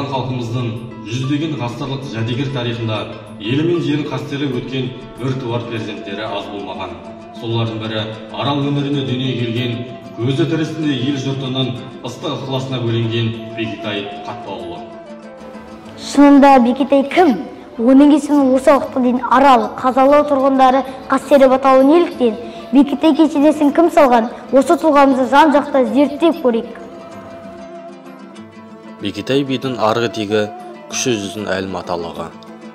туған халқымыздың жүздеген ғасырлық жәдігер тарихында елі мен жерін қастерлеп өткен біртуар перзенттері аз болмаған. Солардың бірі Арал өңіріне дүниеге келген, көзі тірісінде ел жұртының ыстық ықыласына бөленген Бекетай Қатпаұлы. Шынында Бекетай кім? Оның есімін осы уақытқа дейін Арал, Қазалы тұрғындары қастерлеп атауы неліктен? Бекетай кесенесін кім салған? Осы тұлғамызды жан-жақта зерттеп көрейік. Бекетай бидің арғы тегі кіші жүздің әлім аталығы.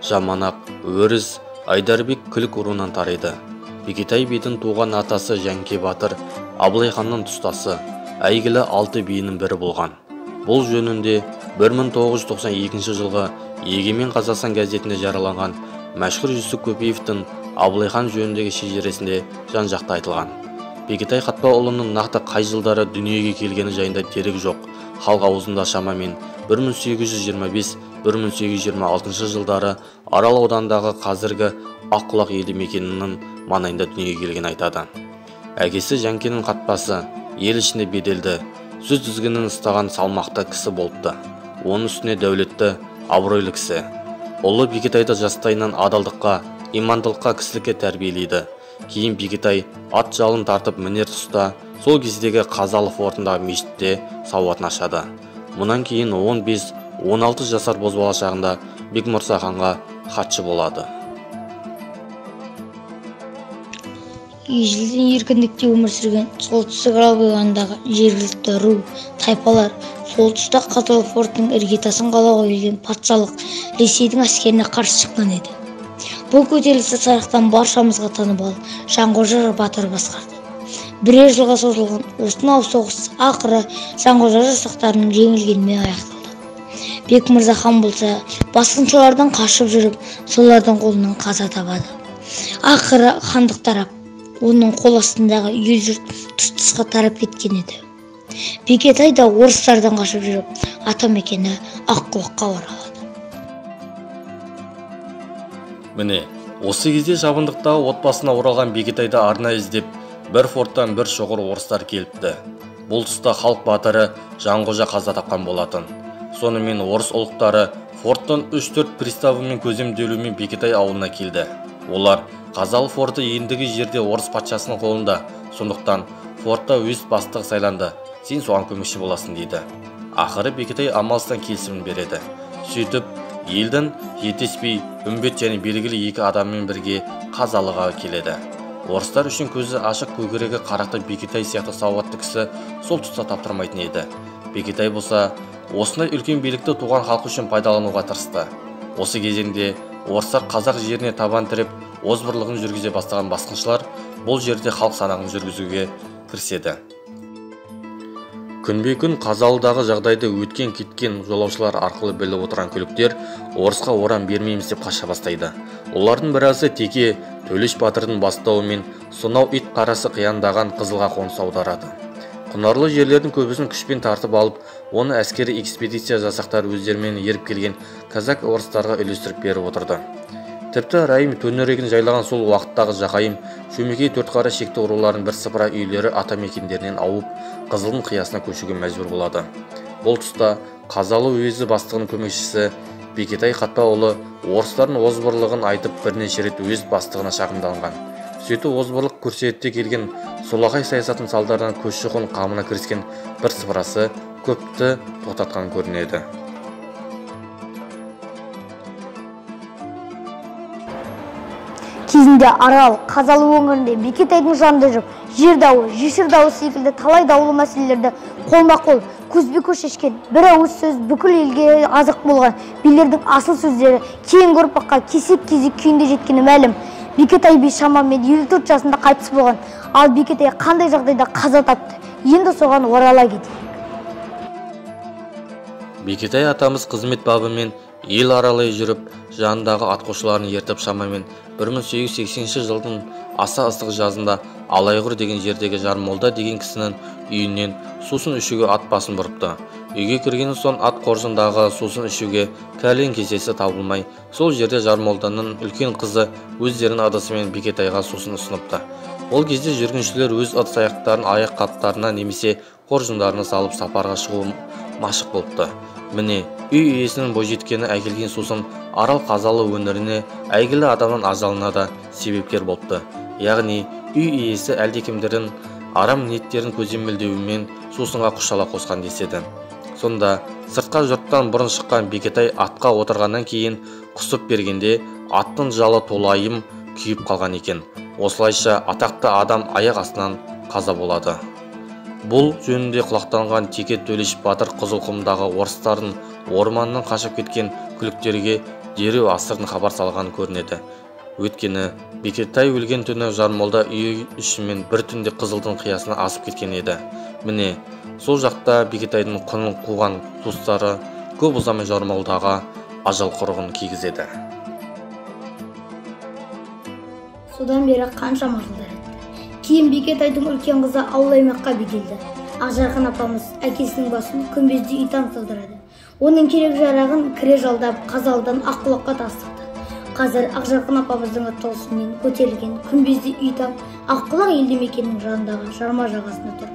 Жаманақ, Өріс, Айдарбек Күлік руынан тарайды. Бекетай бидің туған атасы Жәнке Батыр, Абылай ханның тұстасы, әйгілі 6 биінің бірі болған. Бұл жөнінде 1992 жылғы Егемен Қазақстан газетінде жарияланған мәшһүр Жүсіп Көпеевтің Абылай хан жөніндегі шежіресінде жан-жақты айтылған. Бекетай Қатпаұлының нақты қай жылдары дүниеге келгені жайында дерек жоқ. Халық аузында шамамен 1825-1826 жылдары Арал ауданындағы қазіргі Аққұлақ елді мекенінің маңайында дүниеге келген айтады. Әкесі Жәнкенің Қатпасы ел ішінде беделді, сөз тізгінін ұстаған салмақты кісі болыпты. Оның үстіне дәулетті, абыройлы кісі. Ұлы Бекетайды жастайынан адалдыққа, имандылыққа, кісілікке тәрбиелейді. Кейін Бекетай ат жалын тартып мінер тұста сол кездегі Қазалы фортындағы мешітте сауатын ашады. Мұнан кейін 15-16 жасар бозбала шағында Бекмырза ханға хатшы болады. Ежелден еркіндікте өмір сүрген солтүстік Арал бойындағы жергілікті ру, тайпалар сол тұста Қазалы фортының іргетасын қалауға келген патшалық Ресейдің әскеріне қарсы шыққан еді. Бұл көтерілісті тарихтан баршамызға танымал Жанқожа батыр басқарды. Бірер жылға созылған осынау соғыс ақыры Жанқожа жасақтарының жеңілгенімен аяқталды. Бекмырза хан болса басқыншылардан қашып жүріп, солардың қолынан қаза табады. Ақыры хандық тарап, оның қол астындағы ел жұрт тұс-тұсқа тарап кеткен еді. Бекетай да орыстардан қашып жүріп, атамекені Аққұлаққа оралады. Міне, осы кезде жабындықтағы отбасына оралған Бекетайды арнайы іздеп, бір форттан бір шоғыр орыстар келіпті. Бұл тұста халық батыры Жанқожа қаза тапқан болатын. Сонымен орыс ұлықтары форттан 3-4 приставымен көземделуімен Бекетай ауылына келді. Олар Қазалы форты ендігі жерде орыс патшасының қолында, сондықтан фортта өз бастығы сайланды. Сен соған көмекші боласың дейді. Ақыры Бекетай амалсыздан келісімін береді. Сөйтіп, елдің жетеспей, үмбет және белгілі 2 адаммен бірге Қазалыға келеді. Орыстар үшін көзі ашық, көкірегі қарақты Бекетай сияқты сауатты кісі сол тұста таптырмайтын еді. Бекетай болса, осындай үлкен билікті туған халқы үшін пайдалануға тырысты. Осы кезеңде орыстар қазақ жеріне табан тіреп, озбырлығын жүргізе бастаған басқыншылар бұл жерде халық санағын жүргізуге кіріседі. Күнбе-күн Қазалыдағы жағдайды өткен-кеткен жолаушылар арқылы біліп отырған күліктер орысқа орам бермейміз деп қаша бастайды. Олардың біразы Теке Төлеш батырдың бастауымен сонау ит қарасы қияндаған Қызылға қоныс аударады. Құнарлы жерлердің көбісін күшпен тартып алып, оны әскери экспедиция жасақтары өздерімен еріп келген казак орыстарға үлестіріп беріп отырды. Тіпті Райым төңірегін жайлаған сол уақыттағы Жақайым, Шөмекей Төртқара шекті рулардың бірсыпыра үйлері атамекендерінен ауып, Қызылдың қиясына көшуге мәжбүр болады. Бұл тұста Қазалы уезі бастығының көмекшісі Бекетай Қатпаұлы орыстардың озбырлығын айтып бірнеше рет өз бастығына шағымданған. Сөйтіп озбырлық көрсетте келген солақай саясатын салдарынан көші-қон қамына кіріскен бірсыпырасы көпті тоқтатқан көрінеді. Кезінде Арал, Қазалы өңірінде Бекетайдың жанында жүріп, жер дауы, жесір дауы секілді талай даулы мәселелерді қолма-қол, көзбе-көз шешкен бір ауыз сөз бүкіл елге азық болған билердің асыл сөздері кейін ұрпаққа кесек-кезек күйінде жеткені мәлім. Бекетай би шамамен 54 жасында қайтыс болған, ал Бекетай қандай жағдайда қаза тапты? Енді соған орала кетейік. Бекетай атамыз қызмет бабымен ел аралай жүріп, жанындағы атқосшыларын ертіп шамамен 1880 жылдың аса ыстық жазында Алайғыр деген жердегі Жармолда деген кісінің үйінен сусын ішуге ат басын бұрыпты. Үйге кірген соң ат қоржындағы сусын ішуге кәлен кесесі табылмай, сол жерде Жармолданың үлкен қызы өздерінің адасымен Бекетайға сусын ұсыныпты. Ол кезде жүргіншілер өз ыдыс-аяқтарын аяқ қаптарына немесе қоржындарына салып сапарға шығуы машық болыпты. Міне, үй иесінің бойжеткені әкелген сусын Арал қазалы өңіріне әйгілі адамның ажалына да себепкер болыпты. Яғни, үй иесі әлдекімдердің арам ниеттерін көземелдеуімен сусынға құшала қосқан деседі. Сонда сыртқа жұрттан бұрын шыққан Бекетай атқа отырғаннан кейін құсып бергенде аттың жалы толайым күйіп қалған екен. Осылайша атақты адам аяқ астынан қаза болады. Бұл жөнінде құлақтанған Теке Төлеш батыр Қызылқұмдағы орыстардың орманнан қашып кеткен күліктерге дереу асырын хабар салған көрінеді. Өйткені Бекетай өлген түні Жармолда үй ішімен бір түнде Қызылдың қиясына асып кеткен еді. Міне, сол жақта Бекетайдың құнын қуған туыстары көп ұзамай Жармолдаға ажал құрығын кигізеді. Содан бері қаншама жылдар өтті. Кейін Бекетайдың үлкен қызы ауыл аймаққа беделді. Ақжарқын апамыз әкесінің басын күмбезде үй таңсыздырады. Оның керек жарағын кіре жалдап, Қазалыдан Аққұлаққа тастырды. Қазір Ақжарқын апамыздың аттолысымен көтерілген күмбезде үй таң Аққұлақ елді мекенінің жанындағы жарма жағасында тұр.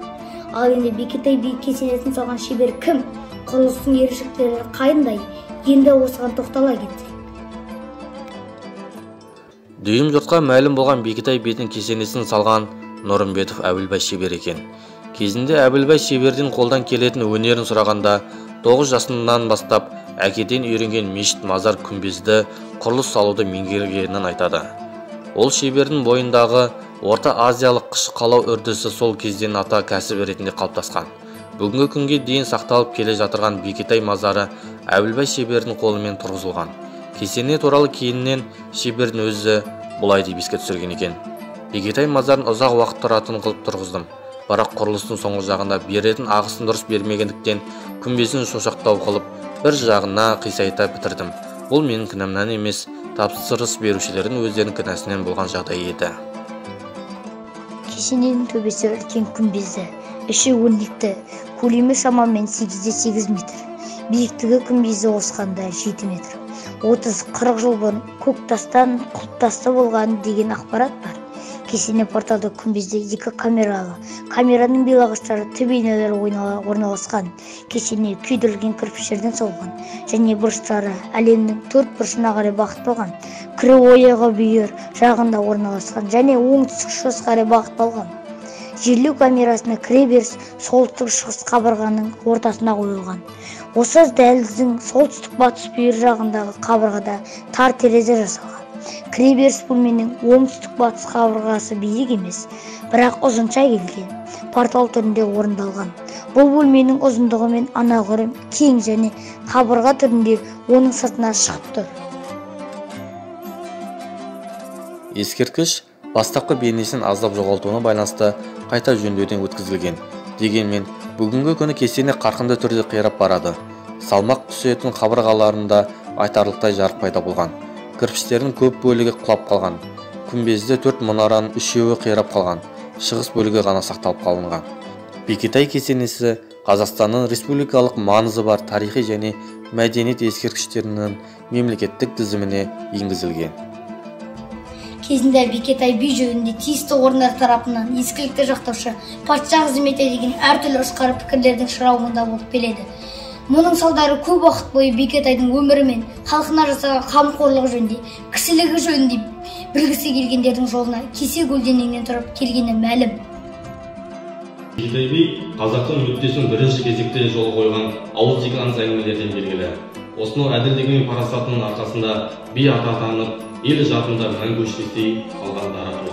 Ал енді Бекетай би кесенесін салған шебер кім? Құрылыстың ерекшеліктері қайындай? Енді осыған тоқтала кетсек. Дүйім жұртқа мәлім болған Бекетай бидің кесенесін салған Нұрымбетов Әбілбай шебер екен. Кезінде Әбілбай шеберден қолдан келетін өнерін сұрағанда 9 жасынан бастап әкеден үйренген мешіт мазар күмбезді құрылыс салуды меңгергенін айтады. Ол шебердің бойындағы Орта Азиялық қыш қалау үрдісі сол кезден ата кәсіп ретінде қалыптасқан. Бүгінгі күнге дейін сақталып келе жатырған Бекетай мазары Әбілбай шебердің қолымен тұрғызылған. Кесене туралы кейіннен шебердің өзі бұлай деп еске түсірген екен. Бекетай мазарын ұзақ уақыт тұратын қылып тұрғыздым. Бірақ құрылыстың соңғы жағында беретін ағысын дұрыс бермегендіктен күмбезін шошақтау қылып, бір жағына қисайта бітірдім. Бұл менің кінәмнан емес, тапсырыс берушілердің өздерінің кінәсінен болған жағдай еді. Кесененің төбесі үлкен күмбезді, іші өрнекті, көлемі шамамен 8-8 метр. Биіктігі күмбезді осқанда 7 метр. 30-40 жыл бұрын көк тастан құлып тасты болған деген ақпарат бар. Кесене порталды күмбезде 2 камералы. Камераның белағаштары төбейнелері орналасқан. Кесене күйдірілген кірпіштерден соғылған және бұрыштары әлемнің 4 бұрышына қарай бағытталған. Кірі ойығы бүйір жағында орналасқан және оңтүстік-шығыс қарай бағытталған. Жерлеу камерасына кіре беріс солтүстік-шығыс қабырғаның ортасына қойылған. Осы дәліздің солтүстік-батыс бүйір жағындағы қабырғада тар терезе жасалған. Кіреберіс бөлменің оңтүстік-батыс қабырғасы биік емес, бірақ ұзынша келген, портал түрінде орындалған. Бұл бөлменің ұзындығы мен анағұрлым кең және қабырға түрінде оның сыртына шығып тұр. Ескерткіш бастапқы бейнесін аздап жоғалтуына байланысты қайта жөндеуден өткізілген. Дегенмен, бүгінгі күні кесене қарқынды түрде қирап барады. Салмақ түсетін қабырғаларында айтарлықтай жарық пайда болған. Кірпіштердің көп бөлігі құлап қалған. Күмбезде 4 мұнараның 3-еуі қирап қалған. Шығыс бөлігі ғана сақталып қалынған. Бекетай кесенесі Қазақстанның республикалық маңызы бар тарихи және мәдениет ескерткіштерінің мемлекеттік тізіміне енгізілген. Кезінде Бекетай би жөнінде тиісті орындар тарапынан ескілікті жақтаушы патша қызметі деген әртүрлі ұшқары пікірлердің шырауында болып келеді. Мұның салдары көп уақыт бойы Бекетайдың өмірі мен халқына жасаған қамқорлығы жөнінде, кісілігі жөнінде білгісі келгендердің жолына кесе көлденеңнен тұрып келгені мәлім. Бекетай би қазақтың мүддесін бірінші кезекте жол қойған ауыз екі аңыз әңгімелерден белгілі. Осынау әділдігі мен парасатының арқасында би ата атанып, ел жадында мәңгі өшпестей қалған дара тұлға.